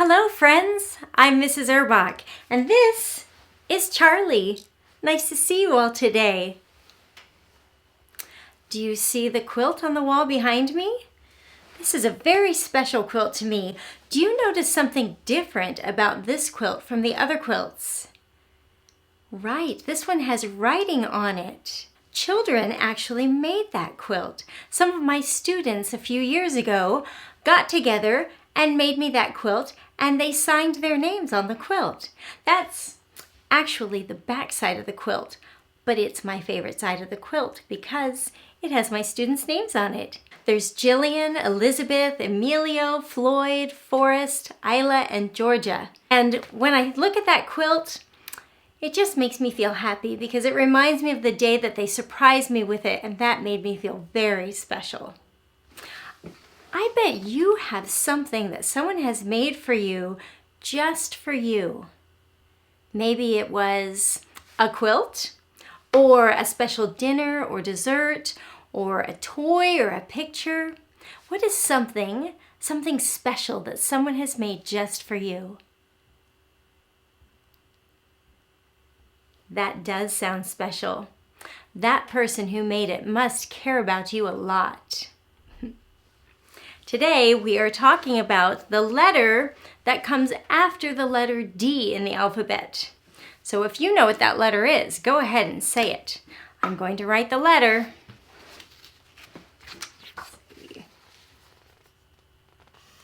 Hello friends, I'm Mrs. Urbach, and this is Charlie. Nice to see you all today. Do you see the quilt on the wall behind me? This is a very special quilt to me. Do you notice something different about this quilt from the other quilts? Right, this one has writing on it. Children actually made that quilt. Some of my students a few years ago got together and made me that quilt, and they signed their names on the quilt. That's actually the back side of the quilt, but it's my favorite side of the quilt because it has my students' names on it. There's Jillian, Elizabeth, Emilio, Floyd, Forrest, Isla, and Georgia. And when I look at that quilt, it just makes me feel happy because it reminds me of the day that they surprised me with it, and that made me feel very special. I bet you have something that someone has made for you just for you. Maybe it was a quilt, or a special dinner or dessert, or a toy or a picture. What is something special that someone has made just for you? That does sound special. That person who made it must care about you a lot. Today we are talking about the letter that comes after the letter D in the alphabet. So if you know what that letter is, go ahead and say it. I'm going to write the letter.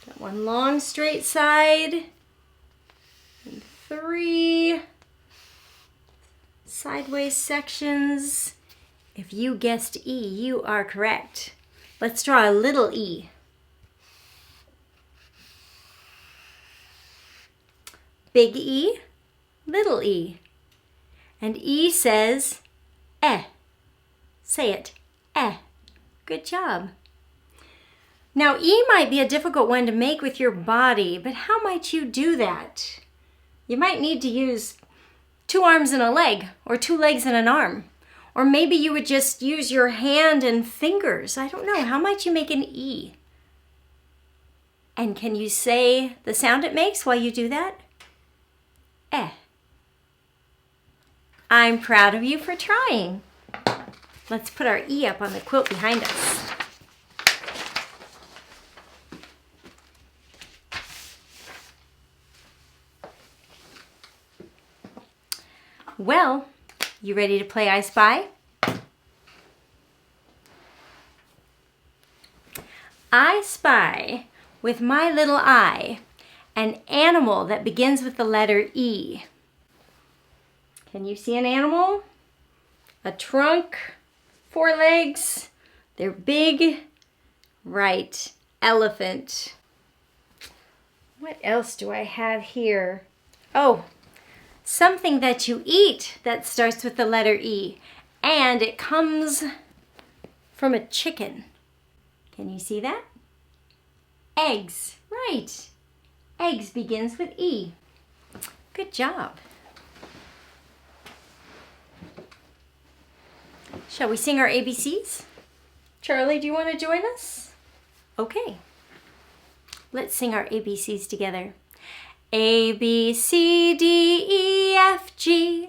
Got one long straight side and 3 sideways sections. If you guessed E, you are correct. Let's draw a little E. Big E, little e. And E says eh. Say it, eh. Good job. Now E might be a difficult one to make with your body, but how might you do that? You might need to use 2 arms and a leg, or 2 legs and an arm. Or maybe you would just use your hand and fingers. I don't know. How might you make an E? And can you say the sound it makes while you do that? Eh. I'm proud of you for trying. Let's put our E up on the quilt behind us. Well, you ready to play I Spy? I spy with my little eye an animal that begins with the letter E. Can you see an animal? A trunk, 4 legs, they're big. Right, elephant. What else do I have here? Oh, something that you eat that starts with the letter E, and it comes from a chicken. Can you see that? Eggs, right. Eggs begins with E. Good job. Shall we sing our ABCs? Charlie, do you want to join us? Okay. Let's sing our ABCs together. A, B, C, D, E, F, G,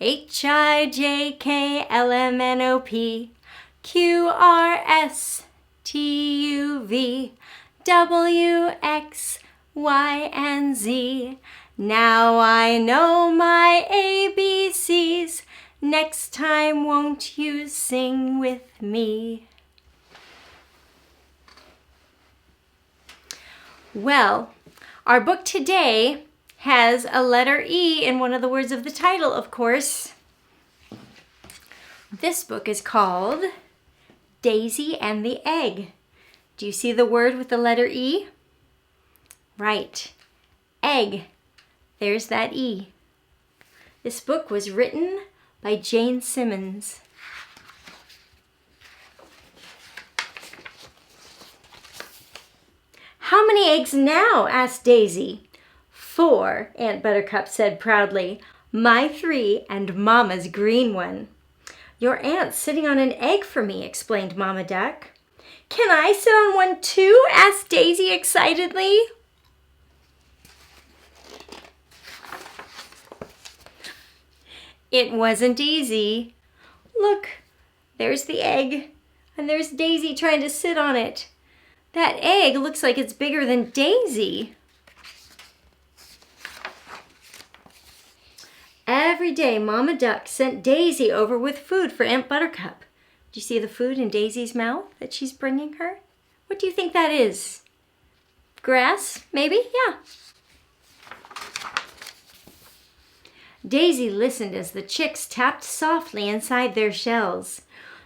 H, I, J, K, L, M, N, O, P, Q, R, S, T, U, V, W, X, Y, and Z. Now I know my ABCs. Next time, won't you sing with me? Well, our book today has a letter E in one of the words of the title, of course. This book is called Daisy and the Egg. Do you see the word with the letter E? Right. Egg. There's that E. This book was written by Jane Simmons. How many eggs now? Asked Daisy. 4, Aunt Buttercup said proudly. My 3 and Mama's green one. Your aunt's sitting on an egg for me, explained Mama Duck. Can I sit on one too? Asked Daisy excitedly. It wasn't easy. Look, there's the egg, and there's Daisy trying to sit on it. That egg looks like it's bigger than Daisy. Every day, Mama Duck sent Daisy over with food for Aunt Buttercup. Do you see the food in Daisy's mouth that she's bringing her? What do you think that is? Grass, maybe? Yeah. Daisy listened as the chicks tapped softly inside their shells.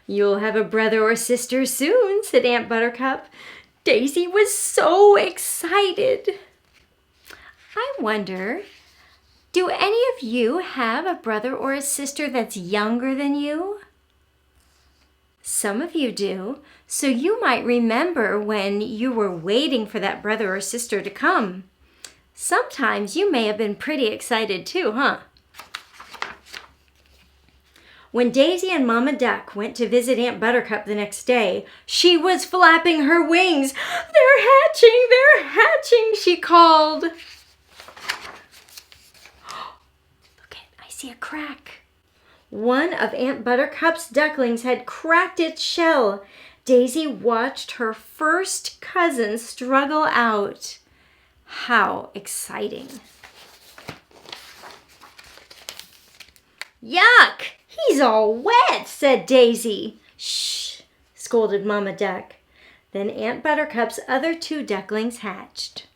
"You'll have a brother or sister soon," said Aunt Buttercup. Daisy was so excited. I wonder, do any of you have a brother or a sister that's younger than you? Some of you do, so you might remember when you were waiting for that brother or sister to come. Sometimes you may have been pretty excited too, huh? When Daisy and Mama Duck went to visit Aunt Buttercup the next day, she was flapping her wings. "They're hatching! They're hatching!" she called. Look I see a crack. One of Aunt Buttercup's ducklings had cracked its shell. Daisy watched her first cousin struggle out. How exciting! "Yuck! He's all wet," said Daisy. "Shh," scolded Mama Duck. Then Aunt Buttercup's other two ducklings hatched.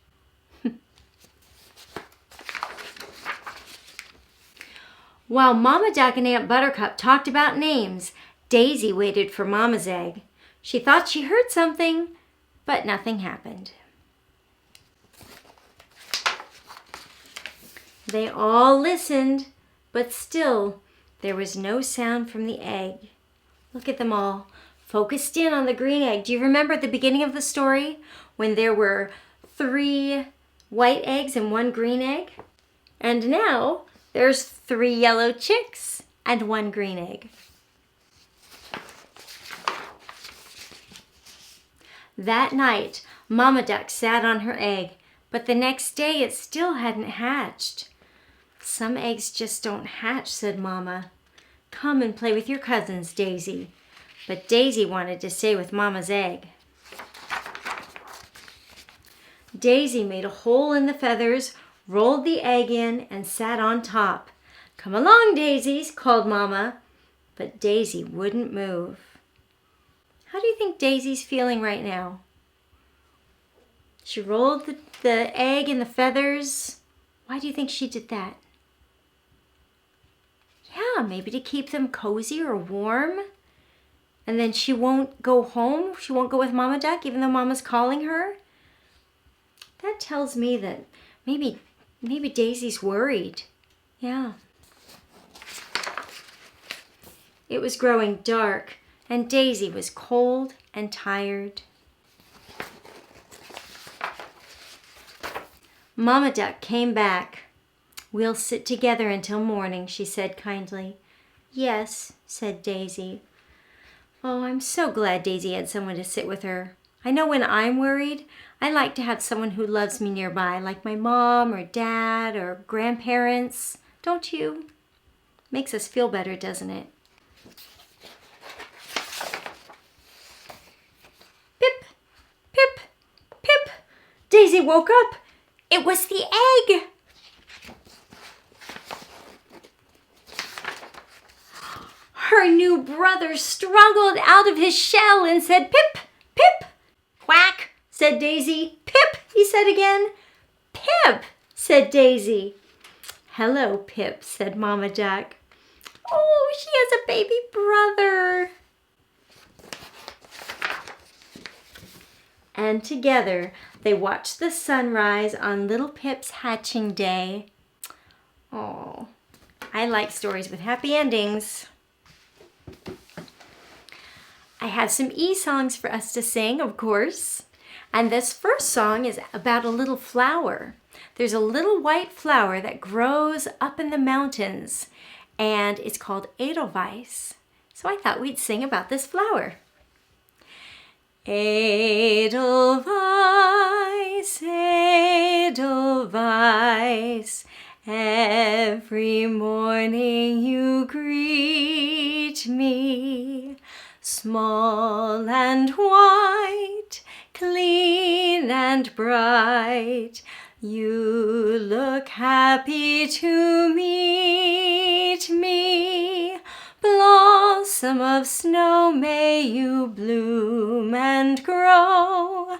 While Mama Duck and Aunt Buttercup talked about names, Daisy waited for Mama's egg. She thought she heard something, but nothing happened. They all listened, but still there was no sound from the egg. Look at them all, focused in on the green egg. Do you remember at the beginning of the story when there were 3 white eggs and 1 green egg? And now there's 3 yellow chicks and 1 green egg. That night, Mama Duck sat on her egg, but the next day it still hadn't hatched. "Some eggs just don't hatch," said Mama. "Come and play with your cousins, Daisy." But Daisy wanted to stay with Mama's egg. Daisy made a hole in the feathers, rolled the egg in, and sat on top. "Come along, Daisies," called Mama. But Daisy wouldn't move. How do you think Daisy's feeling right now? She rolled the egg in the feathers. Why do you think she did that? Yeah, maybe to keep them cozy or warm. And then she won't go home. She won't go with Mama Duck even though Mama's calling her. That tells me that maybe Daisy's worried. Yeah. It was growing dark and Daisy was cold and tired. Mama Duck came back. "We'll sit together until morning," she said kindly. "Yes," said Daisy. Oh, I'm so glad Daisy had someone to sit with her. I know when I'm worried, I like to have someone who loves me nearby, like my mom or dad or grandparents. Don't you? Makes us feel better, doesn't it? Pip, pip, pip. Daisy woke up. It was the egg. Her new brother struggled out of his shell and said, "Pip, pip." "Quack," said Daisy. "Pip," he said again. "Pip," said Daisy. "Hello, Pip," said Mama Duck. Oh, she has a baby brother. And together they watched the sunrise on little Pip's hatching day. Oh, I like stories with happy endings. I have some songs for us to sing, of course. And this first song is about a little flower. There's a little white flower that grows up in the mountains, and it's called Edelweiss. So I thought we'd sing about this flower. Edelweiss, Edelweiss, every morning you and white, clean and bright. You look happy to meet me. Blossom of snow, may you bloom and grow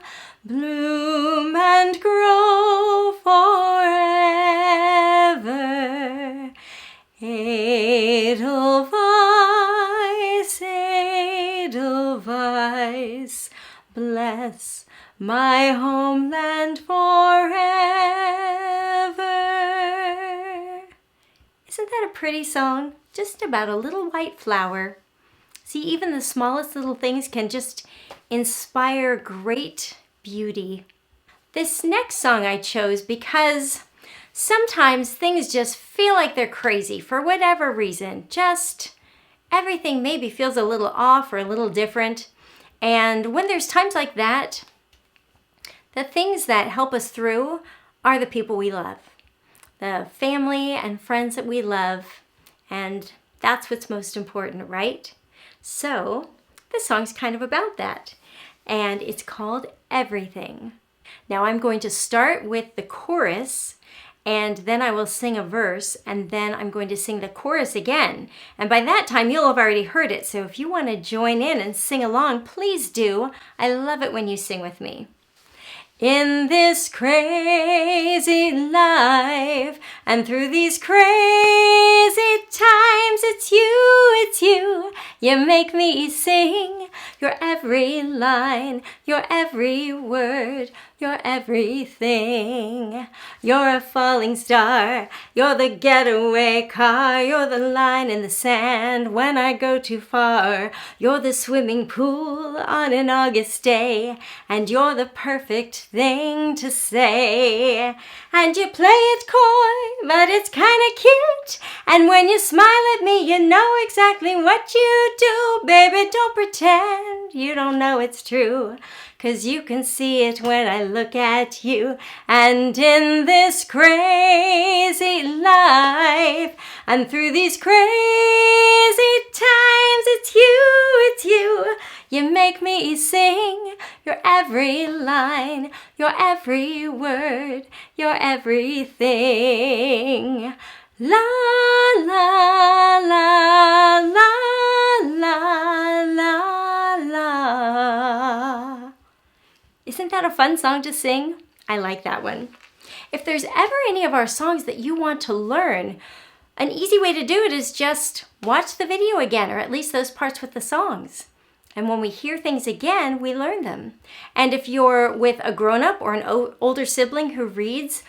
forever. Edelweiss, Edelweiss, bless my homeland forever. Isn't that a pretty song? Just about a little white flower. See, even the smallest little things can just inspire great beauty. This next song I chose because sometimes things just feel like they're crazy for whatever reason. Just everything maybe feels a little off or a little different. And when there's times like that, the things that help us through are the people we love, the family and friends that we love, and that's what's most important, right? So this song's kind of about that, and it's called Everything. Now I'm going to start with the chorus, and then I will sing a verse, and then I'm going to sing the chorus again. And by that time, you'll have already heard it, so if you want to join in and sing along, please do. I love it when you sing with me. In this crazy life and through these crazy times, it's you, you make me sing. Your every line, your every word, your everything. You're a falling star, you're the getaway car, you're the line in the sand when I go too far. You're the swimming pool on an August day, and you're the perfect thing to say. And you play it coy, but it's kinda cute, and when you smile at me, you know exactly what you do. Baby, don't pretend you don't know it's true, 'cause you can see it when I look at you. And in this crazy life and through these crazy times, it's you, you make me sing. Your every line, your every word, your everything. La la la la la la la. Isn't that a fun song to sing? I like that one. If there's ever any of our songs that you want to learn, an easy way to do it is just watch the video again, or at least those parts with the songs. And when we hear things again, we learn them. And if you're with a grown-up or an older sibling who reads,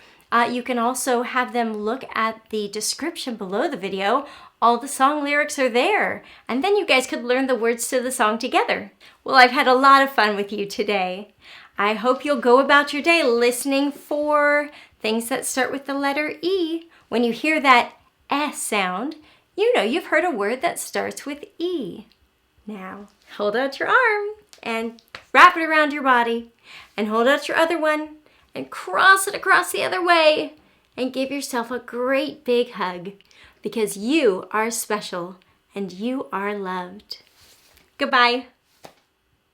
you can also have them look at the description below the video. All the song lyrics are there. And then you guys could learn the words to the song together. Well, I've had a lot of fun with you today. I hope you'll go about your day listening for things that start with the letter E. When you hear that S sound, you know you've heard a word that starts with E. Now, hold out your arm and wrap it around your body, and hold out your other one and cross it across the other way, and give yourself a great big hug, because you are special and you are loved. Goodbye.